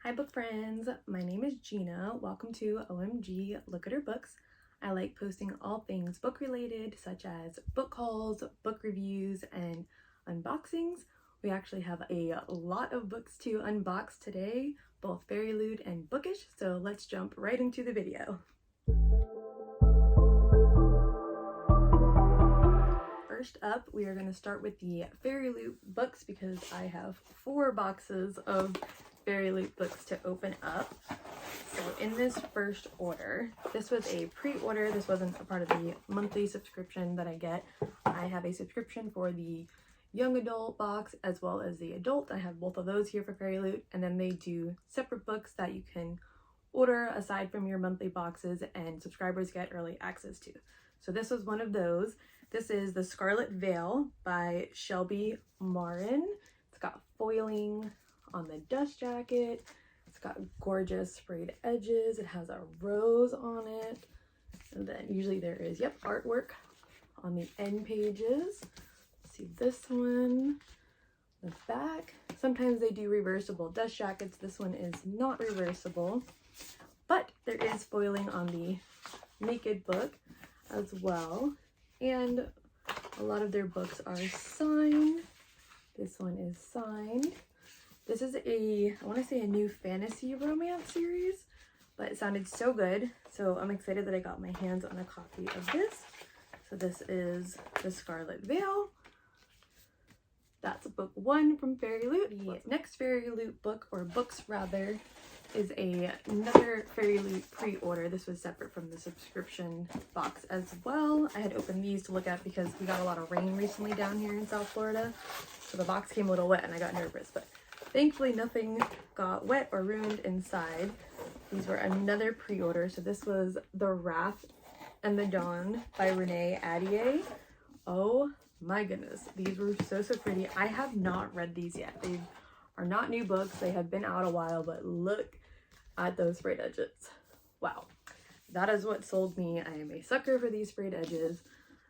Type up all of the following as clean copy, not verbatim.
Hi book friends, my name is Gina. Welcome to OMG Look at Her Books. I like posting all things book related such as book hauls, book reviews, and unboxings. We actually have a lot of books to unbox today, both FairyLoot and Bookish, so let's jump right into the video. First up, we are going to start with the FairyLoot books because I have 4 boxes of FairyLoot books to open up. So in this first order, this was a pre-order. This wasn't a part of the monthly subscription that I get. I have a subscription for the young adult box as well as the adult. I have both of those here for FairyLoot, and then they do separate books that you can order aside from your monthly boxes and subscribers get early access to. So this was one of those. This is The Scarlet Veil by Shelby Mahurin. It's got foiling on the dust jacket. It's got gorgeous sprayed edges. It has a rose on it. And then usually there is, artwork on the end pages. Let's see this one. The back. Sometimes they do reversible dust jackets. This one is not reversible. But there is foiling on the naked book as well. And a lot of their books are signed. This one is signed. This is I want to say a new fantasy romance series, but it sounded so good. So I'm excited that I got my hands on a copy of this. So this is The Scarlet Veil. That's book 1 from FairyLoot. The next FairyLoot book, or books rather, is another FairyLoot pre-order. This was separate from the subscription box as well. I had opened these to look at because we got a lot of rain recently down here in South Florida. So the box came a little wet and I got nervous, but thankfully nothing got wet or ruined inside. These were another pre-order. So this was The Wrath and the Dawn by Reneé Andieh. Oh my goodness, these were so pretty. I have not read these yet. They are not new books. They have been out a while, but look at those sprayed edges. Wow, that is what sold me. I am a sucker for these sprayed edges.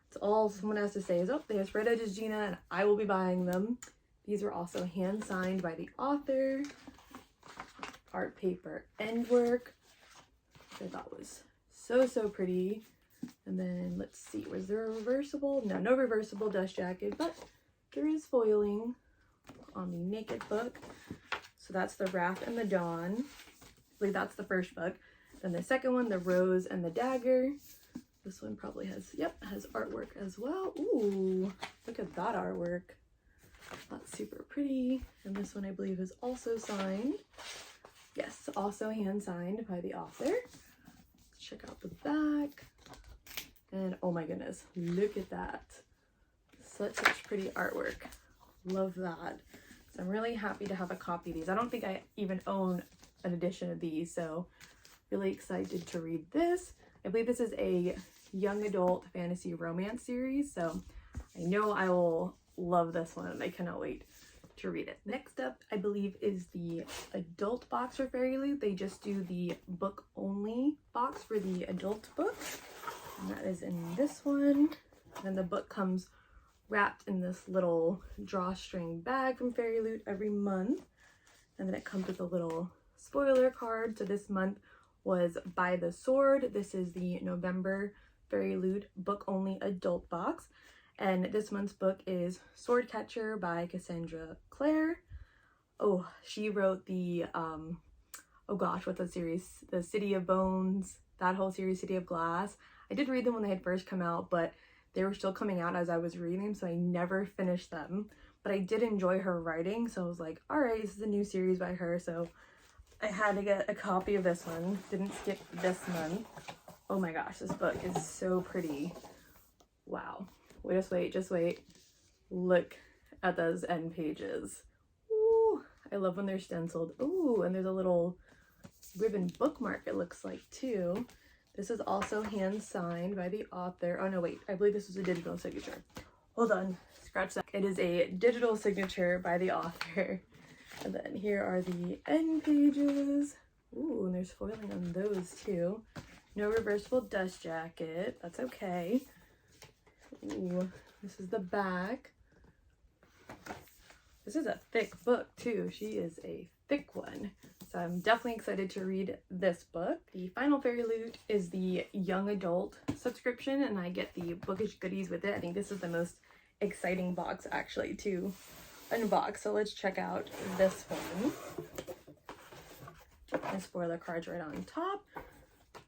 It's all someone has to say is, oh, they have sprayed edges, Gina, and I will be buying them. These were also hand signed by the author. Art paper end work, which I thought was so pretty. And then let's see, was there a reversible? No reversible dust jacket, but there is foiling on the naked book. So that's The Wrath and the Dawn. I believe that's the first book. Then the second one, The Rose and the Dagger. This one probably has artwork as well. Ooh, look at that artwork. That's super pretty. And this one I believe is also signed. Yes, also hand signed by the author. Let's check out the back. And oh my goodness, look at that. Such pretty artwork. Love that. So I'm really happy to have a copy of these. I don't think I even own an edition of these, so really excited to read this. I believe this is a young adult fantasy romance series, so I know I will love this one and I cannot wait to read it. Next up, I believe, is the adult box for FairyLoot. They just do the book only box for the adult book, and that is in this one. And the book comes wrapped in this little drawstring bag from FairyLoot every month, and then it comes with a little spoiler card. So this month was By the Sword. This is the November FairyLoot book only adult box. And this month's book is Sword Catcher by Cassandra Clare. Oh, she wrote the, oh gosh, what's that series? The City of Bones, that whole series, City of Glass. I did read them when they had first come out, but they were still coming out as I was reading them, so I never finished them. But I did enjoy her writing, so I was like, all right, this is a new series by her, so I had to get a copy of this one. Didn't skip this month. Oh my gosh, this book is so pretty. Wow. Just wait. Look at those end pages. Ooh, I love when they're stenciled. Ooh, and there's a little ribbon bookmark, it looks like, too. This is also hand signed by the author. Oh no, wait, I believe this was a digital signature. Hold on, scratch that. It is a digital signature by the author. And then here are the end pages. Ooh, and there's foiling on those too. No reversible dust jacket, that's okay. Ooh, this is the back. This is a thick book too. She is a thick one. So I'm definitely excited to read this book. The final FairyLoot is the young adult subscription, and I get the bookish goodies with it. I think this is the most exciting box actually to unbox. So let's check out this one. The spoiler card's right on top,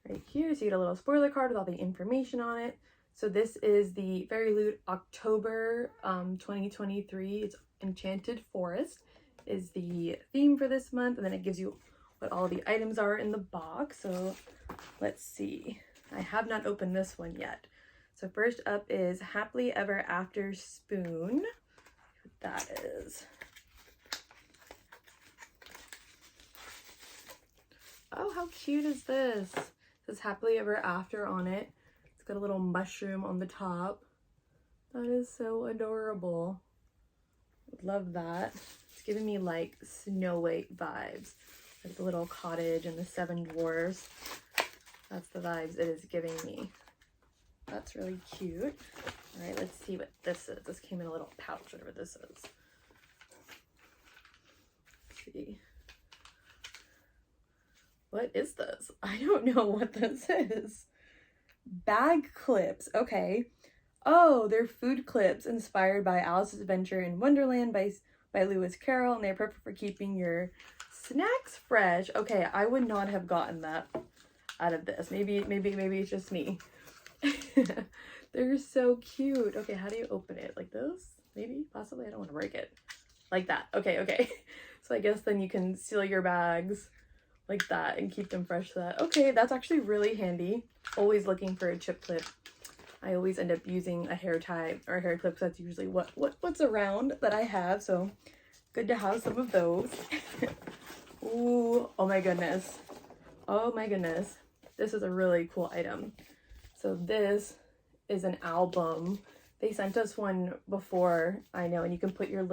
right here. So you get a little spoiler card with all the information on it. So this is the FairyLoot October 2023. It's Enchanted Forest is the theme for this month, and then it gives you what all the items are in the box. So let's see. I have not opened this one yet. So first up is Happily Ever After Spoon. What that is. Oh, how cute is this? It says Happily Ever After on it. It's got a little mushroom on the top. That is so adorable. Love that. It's giving me like Snow White vibes. Like the little cottage and the 7 dwarves. That's the vibes it is giving me. That's really cute. All right, let's see what this is. This came in a little pouch, whatever this is. Let's see. What is this? I don't know what this is. Bag clips. Okay. Oh, they're food clips inspired by Alice's Adventure in Wonderland by Lewis Carroll, and they're perfect for keeping your snacks fresh. Okay, I would not have gotten that out of this. Maybe it's just me. They're so cute. Okay, how do you open it? Like this? Maybe? Possibly? I don't want to break it. Like that. Okay. So I guess then you can seal your bags like that and keep them fresh. So that, okay, that's actually really handy. Always looking for a chip clip. I always end up using a hair tie or a hair clip because that's usually what's around that I have. So good to have some of those. Ooh, oh my goodness. Oh my goodness. This is a really cool item. So this is an album. They sent us one before, I know, and you can put your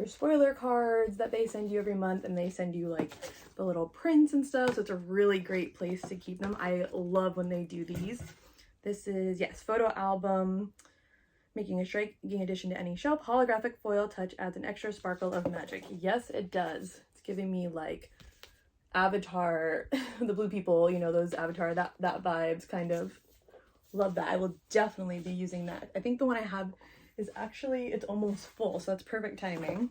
spoiler cards that they send you every month, and they send you like the little prints and stuff. So it's a really great place to keep them. I love when they do these. This is, yes, photo album, making a striking addition to any shelf. Holographic foil touch adds an extra sparkle of magic. Yes, it does. It's giving me like Avatar, the blue people, you know, those Avatar, that vibes kind of. Love that. I will definitely be using that. I think the one I have is actually, it's almost full, so that's perfect timing.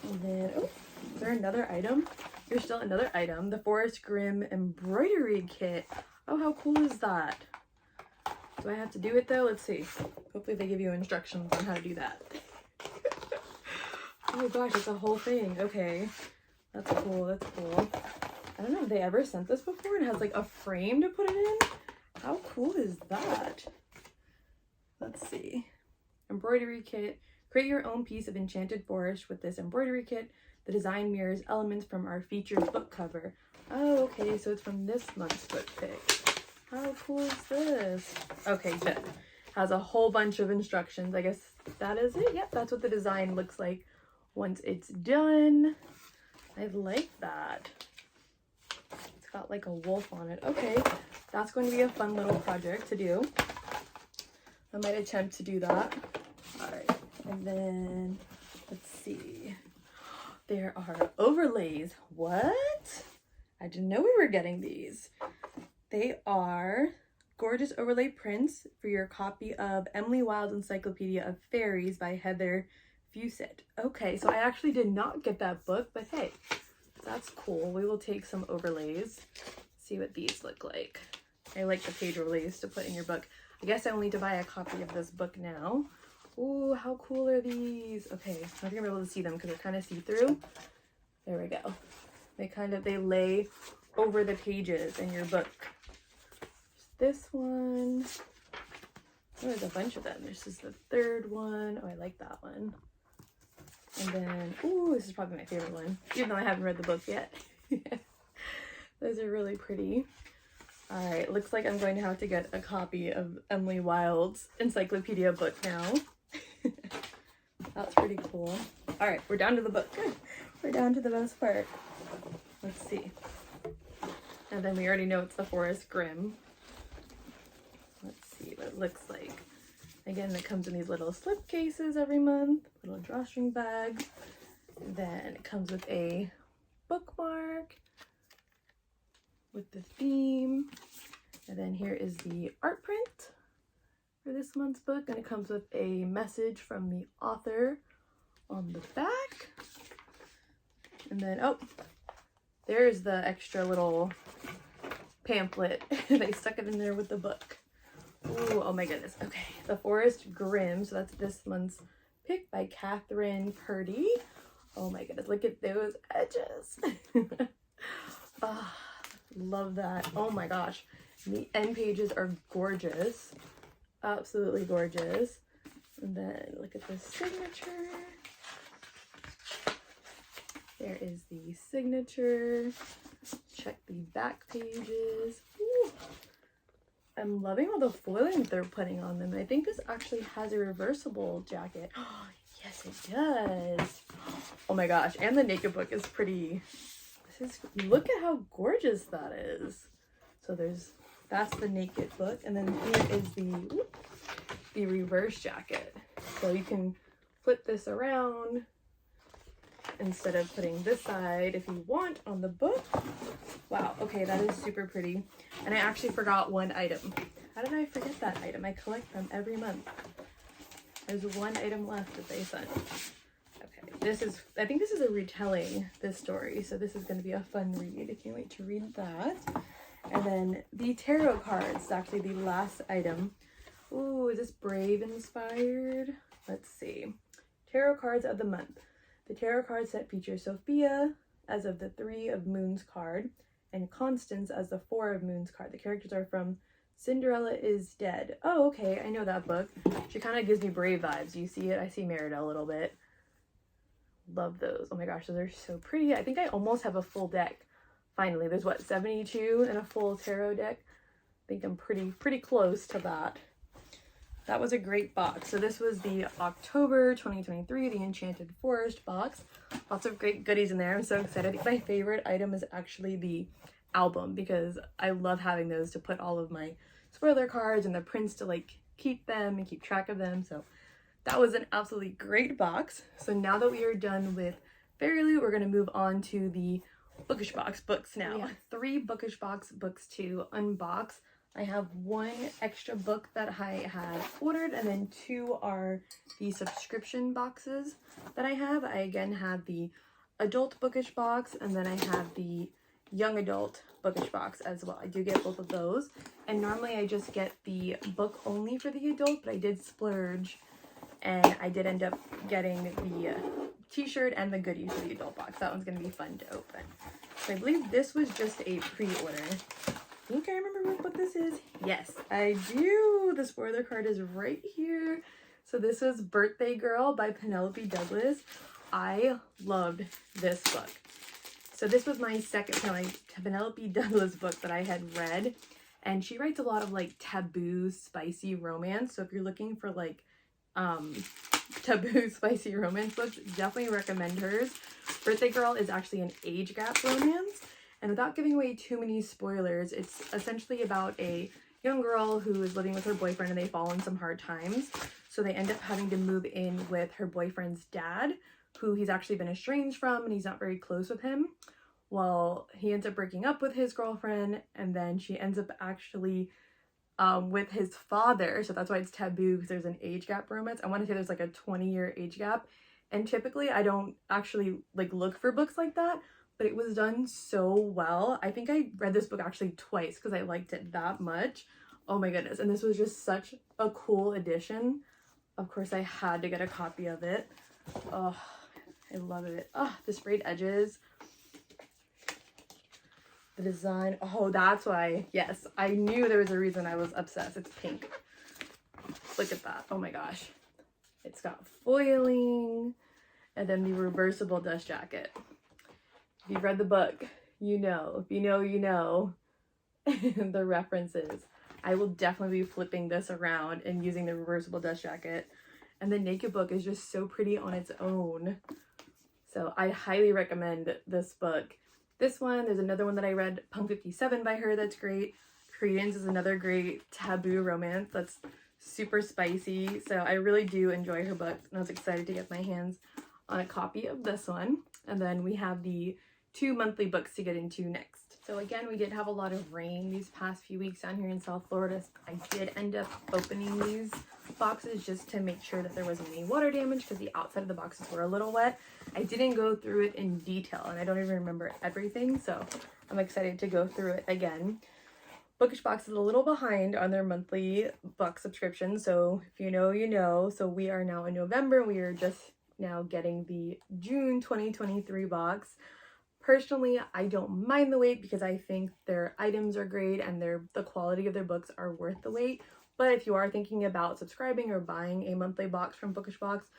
And then, oh, is there another item? There's still another item, the Forest Grimm Embroidery Kit. Oh, how cool is that? Do I have to do it though? Let's see. Hopefully they give you instructions on how to do that. Oh my gosh, it's a whole thing. Okay. That's cool. That's cool. I don't know if they ever sent this before. It has like a frame to put it in. How cool is that? Let's see. Embroidery kit. Create your own piece of Enchanted Forest with this embroidery kit. The design mirrors elements from our featured book cover. Oh, okay, so it's from this month's book pick. How cool is this? Okay, good. Has a whole bunch of instructions. I guess that is it. Yep, that's what the design looks like once it's done. I like that. It's got like a wolf on it. Okay, that's going to be a fun little project to do. I might attempt to do that. All right, and then let's see. There are overlays. What? I didn't know we were getting these. They are gorgeous overlay prints for your copy of Emily Wilde's Encyclopedia of Fairies by Heather Fusett. Okay, so I actually did not get that book, but hey, that's cool. We will take some overlays, see what these look like. I like the page overlays to put in your book. I guess I will need to buy a copy of this book now. Ooh, how cool are these? Okay, I'm not gonna be able to see them because they're kind of see-through. There we go. They lay over the pages in your book. This one. Oh, there's a bunch of them. This is the third one. Oh, I like that one. And then, ooh, this is probably my favorite one, even though I haven't read the book yet. Those are really pretty. All right, looks like I'm going to have to get a copy of Emily Wilde's encyclopedia book now. That's pretty cool. All right, we're down to the book. We're down to the best part. Let's see. And then we already know it's the Forest Grimm. Let's see what it looks like. Again, it comes in these little slip cases every month, little drawstring bags. And then it comes with a bookmark with the theme. And then here is the art print for this month's book, and it comes with a message from the author on the back. And then, oh, there's the extra little pamphlet. They stuck it in there with the book. Ooh, oh my goodness. Okay, The Forest Grimm. So that's this month's pick by Kathryn Purdie. Oh my goodness, look at those edges. Oh, love that. Oh my gosh. The end pages are gorgeous. Absolutely gorgeous. And then look at the signature. There is the signature. Check the back pages. Ooh. I'm loving all the foiling they're putting on them. I think this actually has a reversible jacket. Oh, yes, it does. Oh my gosh. And the naked book is pretty. Look at how gorgeous that is. So that's the naked book. And then here is the reverse jacket. So you can flip this around instead of putting this side if you want on the book. Wow, okay, that is super pretty. And I actually forgot one item. How did I forget that item? I collect them every month. There's one item left that they sent. Okay, I think this is a retelling, this story, so this is going to be a fun read. I can't wait to read that. And then the tarot cards is actually the last item. Ooh, is this Brave inspired? Let's see. Tarot cards of the month. The tarot card set features Sophia as of the 3 of Moons card and Constance as the 4 of Moons card. The characters are from Cinderella is Dead. Oh, okay, I know that book. She kind of gives me Brave vibes. You see it? I see Merida a little bit. Love those. Oh my gosh, those are so pretty. I think I almost have a full deck. Finally, there's what, 72 in a full tarot deck? I think I'm pretty close to that. That was a great box. So this was the October 2023, the Enchanted Forest box. Lots of great goodies in there. I'm so excited. I think my favorite item is actually the album because I love having those to put all of my spoiler cards and the prints to like keep them and keep track of them. So that was an absolutely great box. So now that we are done with FairyLoot, we're going to move on to the Bookish Box books now. We have 3 Bookish Box books to unbox. I have 1 extra book that I had ordered, and then 2 are the subscription boxes that I have. I again have the adult Bookish Box, and then I have the young adult Bookish Box as well. I do get both of those, and normally I just get the book only for the adult, but I did splurge, and I did end up getting the t-shirt and the goodies for the adult box. That one's going to be fun to open. So I believe this was just a pre-order. I think I remember what this is. Yes, I do. The spoiler card is right here. So this was Birthday Girl by Penelope Douglas. I loved this book. So this was my second Penelope Douglas book that I had read. And she writes a lot of like taboo, spicy romance. So if you're looking for like taboo, spicy romance books, definitely recommend hers. Birthday Girl is actually an age gap romance. And without giving away too many spoilers, it's essentially about a young girl who is living with her boyfriend and they fall in some hard times. So they end up having to move in with her boyfriend's dad, who he's actually been estranged from and he's not very close with him. Well, he ends up breaking up with his girlfriend and then she ends up actually with his father. So that's why it's taboo, because there's an age gap romance. I want to say there's like a 20-year age gap. And typically I don't actually like look for books like that, but it was done so well. I think I read this book actually twice because I liked it that much. Oh my goodness. And this was just such a cool edition. Of course, I had to get a copy of it. Oh, I love it. Oh, the sprayed edges. The design. Oh, that's why. Yes, I knew there was a reason I was obsessed. It's pink. Look at that. Oh my gosh. It's got foiling and then the reversible dust jacket. If you've read the book, you know. If you know, you know the references. I will definitely be flipping this around and using the reversible dust jacket. And the naked book is just so pretty on its own. So I highly recommend this book. This one, there's another one that I read, Punk 57 by her, that's great. Credence is another great taboo romance that's super spicy. So I really do enjoy her books, and I was excited to get my hands on a copy of this one. And then we have the 2 monthly books to get into next. So again, we did have a lot of rain these past few weeks down here in South Florida. I did end up opening these boxes just to make sure that there wasn't any water damage because the outside of the boxes were a little wet. I didn't go through it in detail and I don't even remember everything, so I'm excited to go through it again. Bookish Box is a little behind on their monthly box subscription, so if you know, you know. So we are now in November. We are just now getting the June 2023 box. Personally, I don't mind the wait because I think their items are great and the quality of their books are worth the wait. But if you are thinking about subscribing or buying a monthly box from Bookish Box,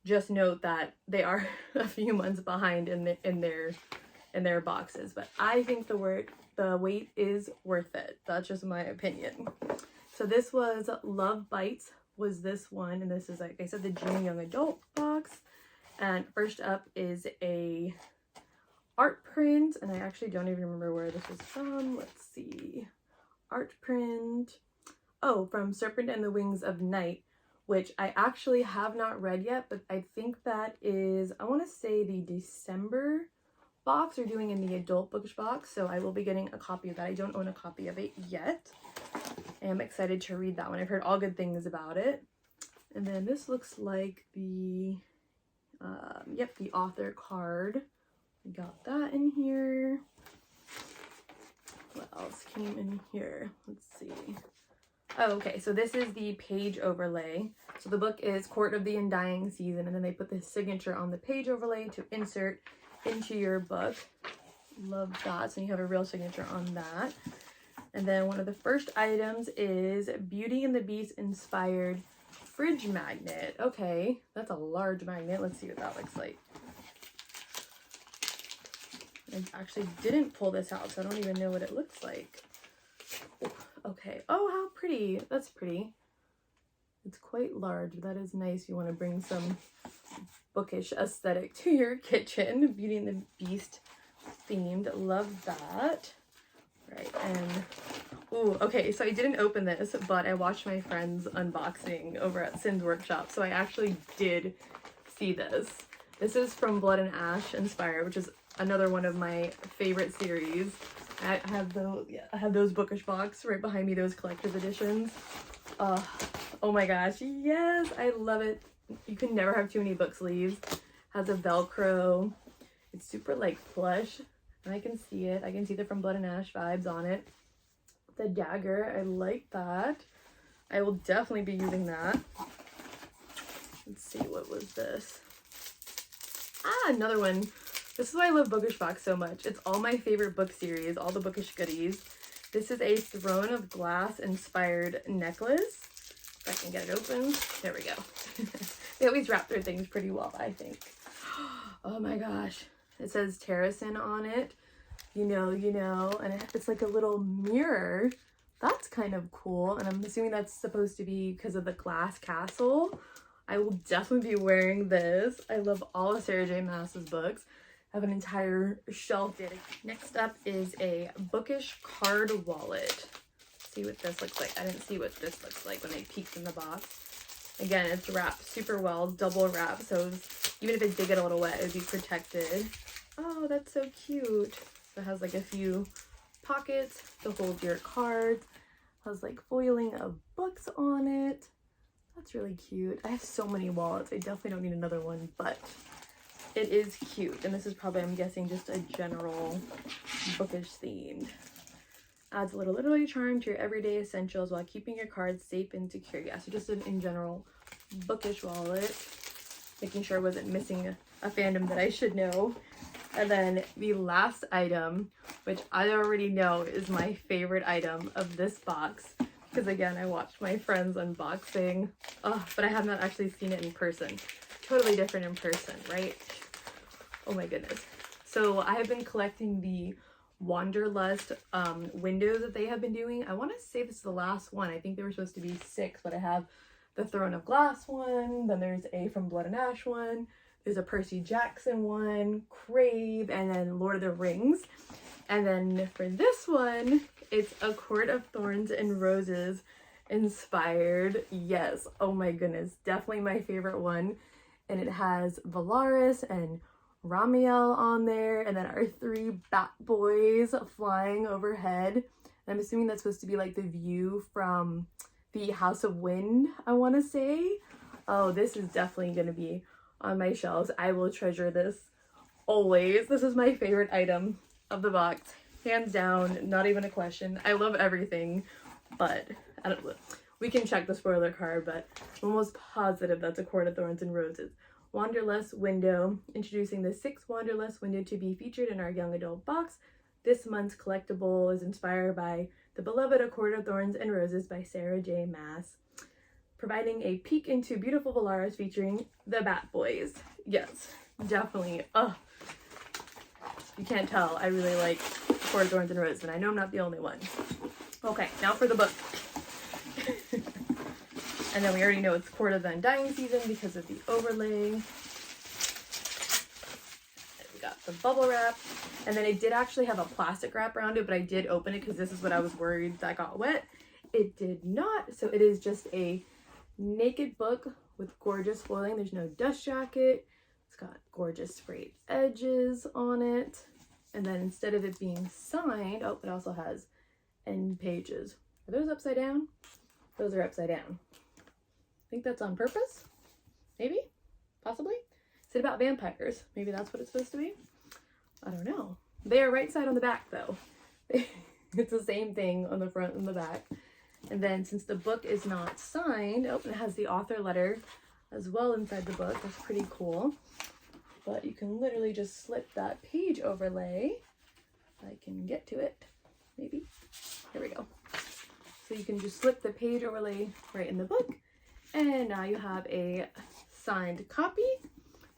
just note that they are a few months behind in their boxes. But I think the wait is worth it. That's just my opinion. So this was Love Bites was this one, and this is, like I said, the June Young Adult box. And first up is a art print, and I actually don't even remember where this was from. Let's see. Art print. Oh, from Serpent and the Wings of Night, which I actually have not read yet, but I think that is, I want to say, the December box they're doing in the adult Bookish Box, so I will be getting a copy of that. I don't own a copy of it yet. I am excited to read that one. I've heard all good things about it. And then this looks like the, yep, the author card. We got that in here. What else came in here? Let's see. Oh, okay, so this is the page overlay. So the book is Court of the Undying Season, and then they put the signature on the page overlay to insert into your book. Love that. So you have a real signature on that. And then one of the first items is Beauty and the Beast inspired fridge magnet. Okay, that's a large magnet. Let's see what that looks like. I actually didn't pull this out, so I don't even know what it looks like. Okay. Oh, how pretty. That's pretty. It's quite large. That is nice. You want to bring some bookish aesthetic to your kitchen. Beauty and the Beast themed. Love that. Right. And ooh, okay, so I didn't open this, but I watched my friends unboxing over at Cin's workshop, so I actually did see this. This is from Blood and Ash Inspired, which is another one of my favorite series. I have those, yeah, I have those Bookish Box right behind me, those collector's editions. Oh my gosh, yes, I love it. You can never have too many book sleeves. Has a Velcro. It's super like plush, and I can see it. I can see the From Blood and Ash vibes on it. The dagger, I like that. I will definitely be using that. Let's see, what was this? Ah, another one. This is why I love Bookish Box so much. It's all my favorite book series, all the bookish goodies. This is a Throne of Glass inspired necklace. If I can get it open. There we go. They always wrap their things pretty well, I think. Oh my gosh. It says Terracin on it. You know, and it's like a little mirror. That's kind of cool. And I'm assuming that's supposed to be because of the glass castle. I will definitely be wearing this. I love all of Sarah J. Maas's books. I have an entire shelf dedicated. Next up is a Bookish card wallet. Let's see what this looks like. I didn't see what this looks like when I peeked in the box. Again, it's wrapped super well, double wrap, so even if it did get a little wet, it would be protected. Oh, that's so cute. So it has like a few pockets to hold your cards. It has like foiling of books on it. That's really cute. I have so many wallets. I definitely don't need another one, but it is cute. And this is probably, I'm guessing, just a general bookish themed. Adds a little literary charm to your everyday essentials while keeping your cards safe and secure. Yeah, so just an in general bookish wallet. Making sure I wasn't missing a fandom that I should know. And then the last item, which I already know is my favorite item of this box, because again, I watched my friends unboxing, but I have not actually seen it in person. Totally different in person, right? Oh my goodness. So I have been collecting the Wanderlust windows that they have been doing. I want to say this is the last one. I think there were supposed to be 6, but I have the Throne of Glass one, then there's a From Blood and Ash one, there's a Percy Jackson one, Crave, and then Lord of the Rings. And then for this one, it's a Court of Thorns and Roses inspired. Yes, oh my goodness, definitely my favorite one. And it has Valaris and Ramiel on there, and then our 3 bat boys flying overhead. And I'm assuming that's supposed to be like the view from the House of Wind, I want to say. Oh, this is definitely going to be on my shelves. I will treasure this always. This is my favorite item of the box. Hands down, not even a question. I love everything, but I don't, we can check the spoiler card, but I'm almost positive that's a Court of Thorns and Roses. Wanderlust window, introducing the 6th Wanderlust window to be featured in our young adult box. This month's collectible is inspired by the beloved A Court of Thorns and Roses by Sarah J. Maas, providing a peek into beautiful Valaris featuring the Bat Boys. Yes, definitely. Oh, you can't tell. I really like A Court of Thorns and Roses, and I know I'm not the only one. Okay, now for the book. And then we already know it's Court of the Undying season because of the overlay. And we got the bubble wrap. And then it did actually have a plastic wrap around it, but I did open it because this is what I was worried that got wet. It did not. So it is just a naked book with gorgeous foiling. There's no dust jacket. It's got gorgeous sprayed edges on it. And then instead of it being signed, oh, it also has end pages. Are those upside down? Those are upside down. I think that's on purpose. Maybe? Possibly? Is it about vampires? Maybe that's what it's supposed to be? I don't know. They are right side on the back though. It's the same thing on the front and the back. And then since the book is not signed, oh, it has the author letter as well inside the book. That's pretty cool. But you can literally just slip that page overlay. I can get to it. Maybe. Here we go. So you can just slip the page overlay right in the book. And now you have a signed copy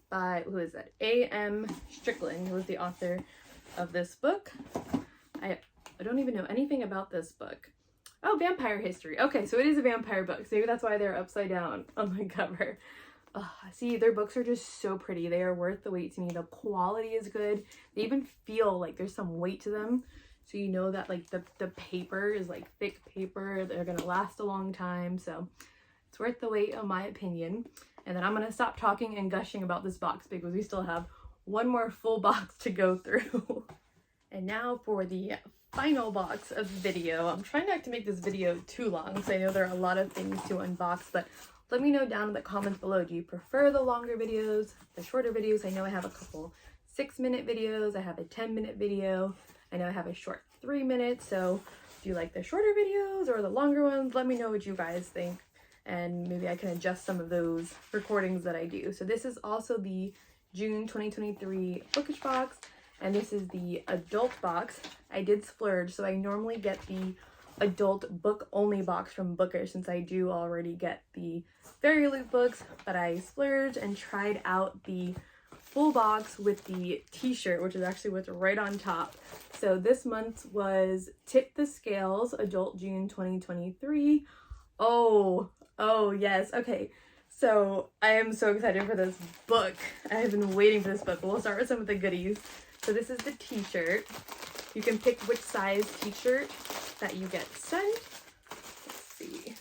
by, who is that? A.M. Strickland, who was the author of this book. I don't even know anything about this book. Oh, vampire history. Okay, so it is a vampire book. So maybe that's why they're upside down on the cover. See, their books are just so pretty. They are worth the wait to me. The quality is good. They even feel like there's some weight to them. So you know that like the paper is like thick paper. They're going to last a long time. So it's worth the wait in my opinion. And then I'm going to stop talking and gushing about this box because we still have one more full box to go through. And now for the final box of the video. I'm trying not to make this video too long because I know there are a lot of things to unbox, but let me know down in the comments below. Do you prefer the longer videos, the shorter videos? I know I have a couple 6-minute videos. I have a 10-minute video. I know I have a short 3 minutes. So do you like the shorter videos or the longer ones? Let me know what you guys think. And maybe I can adjust some of those recordings that I do. So this is also the June 2023 Bookish box. And this is the adult box. I did splurge. So I normally get the adult book only box from Bookish since I do already get the FairyLoot books. But I splurged and tried out the full box with the t-shirt, which is actually what's right on top. So this month was Tip the Scales, adult June 2023. Oh yes. Okay. So I am so excited for this book. I have been waiting for this book. We'll start with some of the goodies. So this is the t-shirt. You can pick which size t-shirt that you get sent. Let's see.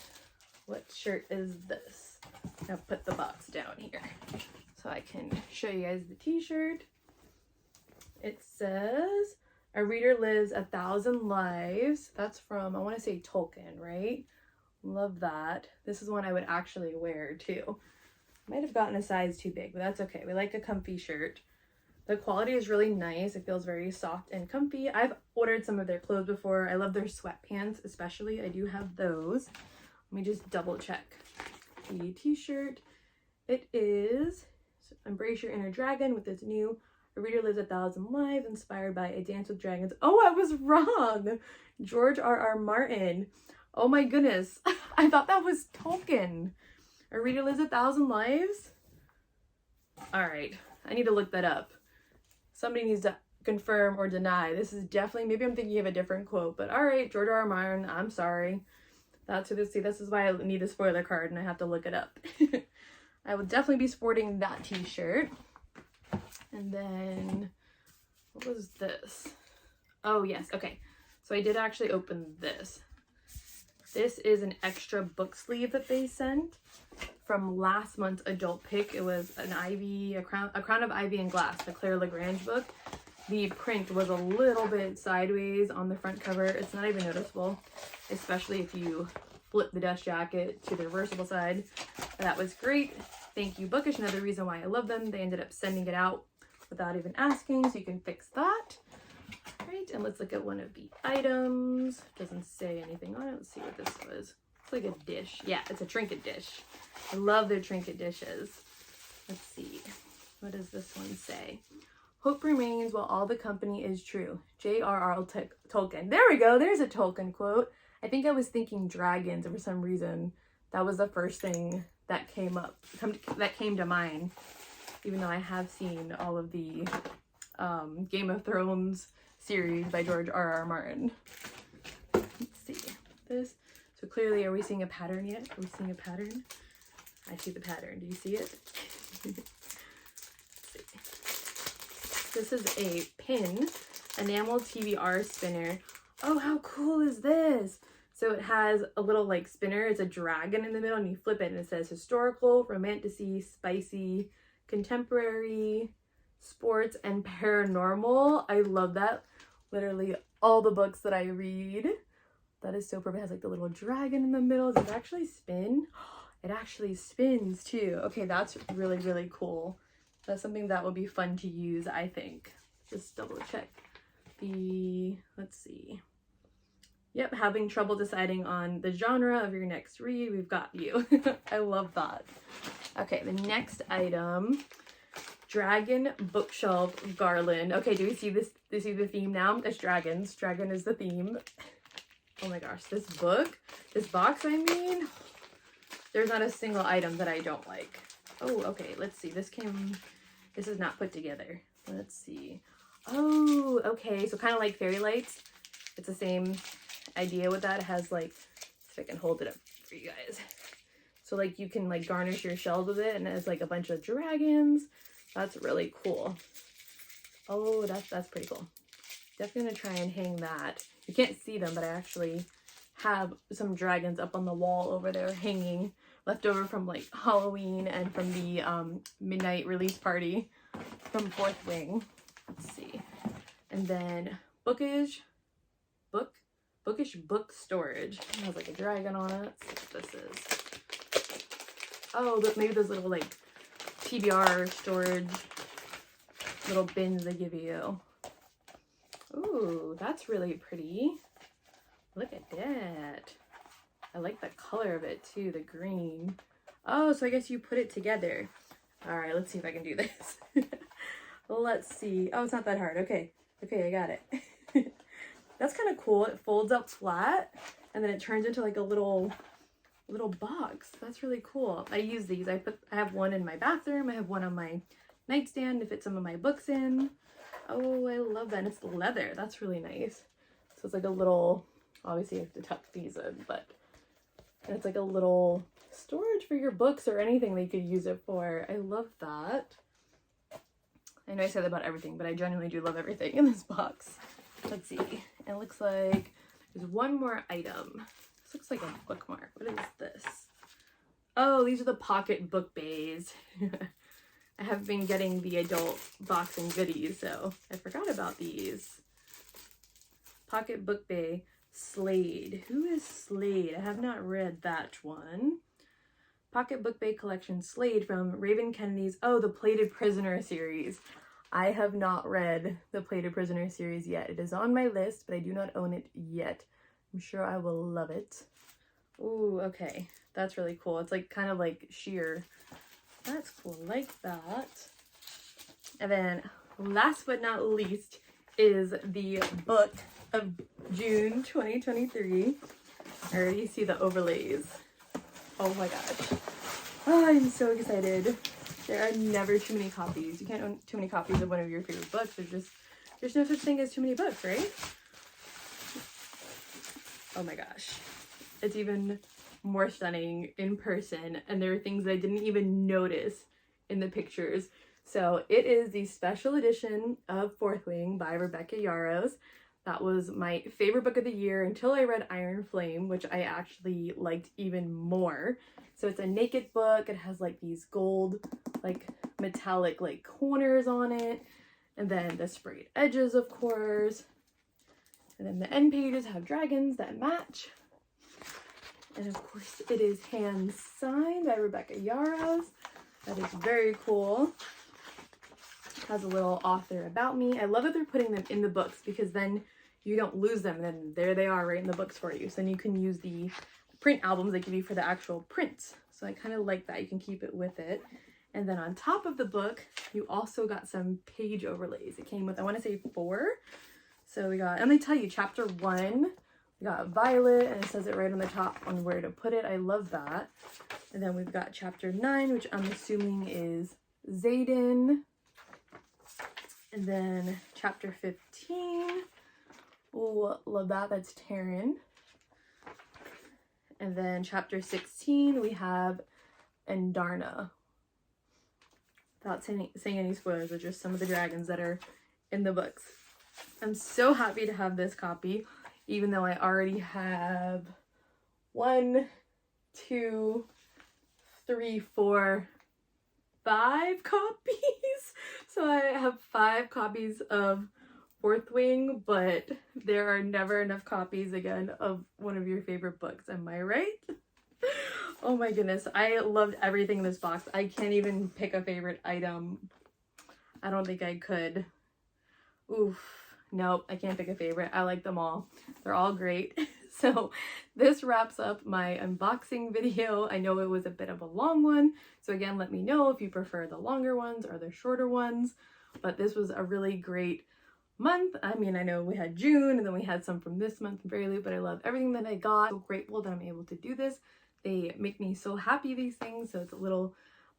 What shirt is this? I'll put the box down here so I can show you guys the t-shirt. It says, "A reader lives 1,000 lives." That's from, I want to say Tolkien, right? Love that. This is one I would actually wear too. Might have gotten a size too big, but that's okay. We like a comfy shirt. The quality is really nice. It feels very soft and comfy. I've ordered some of their clothes before. I love their sweatpants especially. I do have those. Let me just double check the t-shirt. It is "Embrace Your Inner Dragon" with this new "A Reader Lives 1,000 Lives" inspired by A Dance with Dragons. Oh, I was wrong. George R.R. Martin. Oh my goodness. I thought that was Tolkien. "A Reader Lives 1,000 Lives"? Alright, I need to look that up. Somebody needs to confirm or deny. This is definitely, maybe I'm thinking of a different quote, but alright, George R.R. Martin, I'm sorry. That's who this, see, this is why I need the spoiler card and I have to look it up. I will definitely be sporting that t-shirt. And then, what was this? Oh yes, okay. So I did actually open this. This is an extra book sleeve that they sent. from last month's adult pick. It was an Ivy, a crown of Ivy and Glass, the Claire Lagrange book. The print was a little bit sideways on the front cover. It's not even noticeable, especially if you flip the dust jacket to the reversible side. That was great. Thank you, Bookish. Another reason why I love them. They ended up sending it out without even asking, so you can fix that. Right, and let's look at one of the items. Doesn't say anything on it. Let's see what this was. It's like a dish. Yeah, it's a trinket dish. I love their trinket dishes. Let's see. What does this one say? Hope remains while all the company is true. J.R.R. Tolkien. There we go. There's a Tolkien quote. I think I was thinking dragons, and for some reason, that was the first thing that came to mind. Even though I have seen all of the Game of Thrones series by George R.R. Martin. Let's see this. So clearly, are we seeing a pattern yet? Are we seeing a pattern? I see the pattern. Do you see it? This is a pin enamel TBR spinner. Oh, how cool is this? So it has a little like spinner. It's a dragon in the middle, and you flip it and it says historical, romantasy, spicy, contemporary, sports, and paranormal. I love that. Literally all the books that I read. That is so perfect. It has like the little dragon in the middle. Does it actually spin? It actually spins too. Okay, that's really, really cool. That's something that would be fun to use, I think. Just double check. Let's see. Yep, having trouble deciding on the genre of your next read. We've got you. I love that. Okay, the next item. Dragon bookshelf garland. Okay, do we see this? Do you see the theme now? It's dragons. Dragon is the theme. Oh my gosh, this box, I mean, there's not a single item that I don't like. Oh, okay, let's see. This is not put together. Let's see. Oh, okay, so kind of like fairy lights. It's the same idea with that. It has like, if I can hold it up for you guys. So like you can like garnish your shelves with it, and it has like a bunch of dragons. That's really cool. Oh, that's pretty cool. Definitely gonna try and hang that. You can't see them, but I actually have some dragons up on the wall over there hanging, left over from like Halloween and from the midnight release party from Fourth Wing. Let's see. And then Bookish Book Storage. It has like a dragon on it. Let's see what this is. Oh, maybe those little like TBR storage little bins they give you. Ooh, that's really pretty. Look at that. I like the color of it too, the green. Oh, so I guess you put it together. All right, let's see if I can do this. Let's see. Oh, it's not that hard. Okay, I got it. That's kind of cool. It folds up flat, and then it turns into like a little box. That's really cool. I use these. I have one in my bathroom. I have one on my nightstand to fit some of my books in. Oh, I love that. And it's leather. That's really nice. So it's like a little, obviously you have to tuck these in, but it's like a little storage for your books or anything that you could use it for. I love that. I know I say that about everything, but I genuinely do love everything in this box. Let's see. It looks like there's one more item. This looks like a bookmark. What is this? Oh, these are the pocket book bays. I have been getting the adult box and goodies, so I forgot about these. Pocket book bay, Slade. Who is Slade? I have not read that one. Pocket book bay collection, Slade from Raven Kennedy's, oh, the Plated Prisoner series. I have not read the Plated Prisoner series yet. It is on my list, but I do not own it yet. I'm sure I will love it. Ooh, okay. That's really cool. It's like kind of like sheer. That's cool. Like that. And then last but not least is the book of June 2023. I already see the overlays. Oh my gosh. Oh, I'm so excited. There are never too many copies. You can't own too many copies of one of your favorite books. There's no such thing as too many books, right? Oh my gosh. It's even more stunning in person, and there are things I didn't even notice in the pictures. So it is the special edition of Fourth Wing by Rebecca Yarros. That was my favorite book of the year until I read Iron Flame, which I actually liked even more. So it's a naked book. It has like these gold, like metallic like corners on it. And then the sprayed edges, of course. And then the end pages have dragons that match. And of course it is hand signed by Rebecca Yarros. That is very cool. Has a little author about me. I love that they're putting them in the books because then you don't lose them, and then there they are right in the books for you. So then you can use the print albums they give you for the actual prints. So I kind of like that. You can keep it with it. And then on top of the book, you also got some page overlays. It came with, I want to say 4. So we got, and they tell you chapter 1, we got Violet, and it says it right on the top on where to put it. I love that. And then we've got chapter 9, which I'm assuming is Xaden. And then chapter 15, oh, love that, that's Taryn. And then chapter 16, we have Andieh. Without saying any spoilers, are just some of the dragons that are in the books. I'm so happy to have this copy, even though I already have 1, 2, 3, 4, 5 copies. So I have 5 copies of Fourth Wing, but there are never enough copies again of one of your favorite books. Am I right? Oh my goodness. I loved everything in this box. I can't even pick a favorite item. I don't think I could. Oof. Nope, I can't pick a favorite. I like them all. They're all great. So this wraps up my unboxing video. I know it was a bit of a long one. So again, let me know if you prefer the longer ones or the shorter ones. But this was a really great month. I mean, I know we had June and then we had some from this month from FairyLoot, but I love everything that I got. I'm so grateful that I'm able to do this. They make me so happy, these things. So it's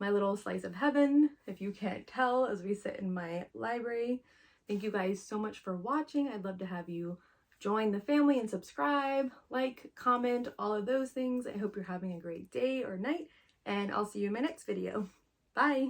my little slice of heaven, if you can't tell, as we sit in my library. Thank you guys so much for watching. I'd love to have you join the family and subscribe, like, comment, all of those things. I hope you're having a great day or night, and I'll see you in my next video. Bye!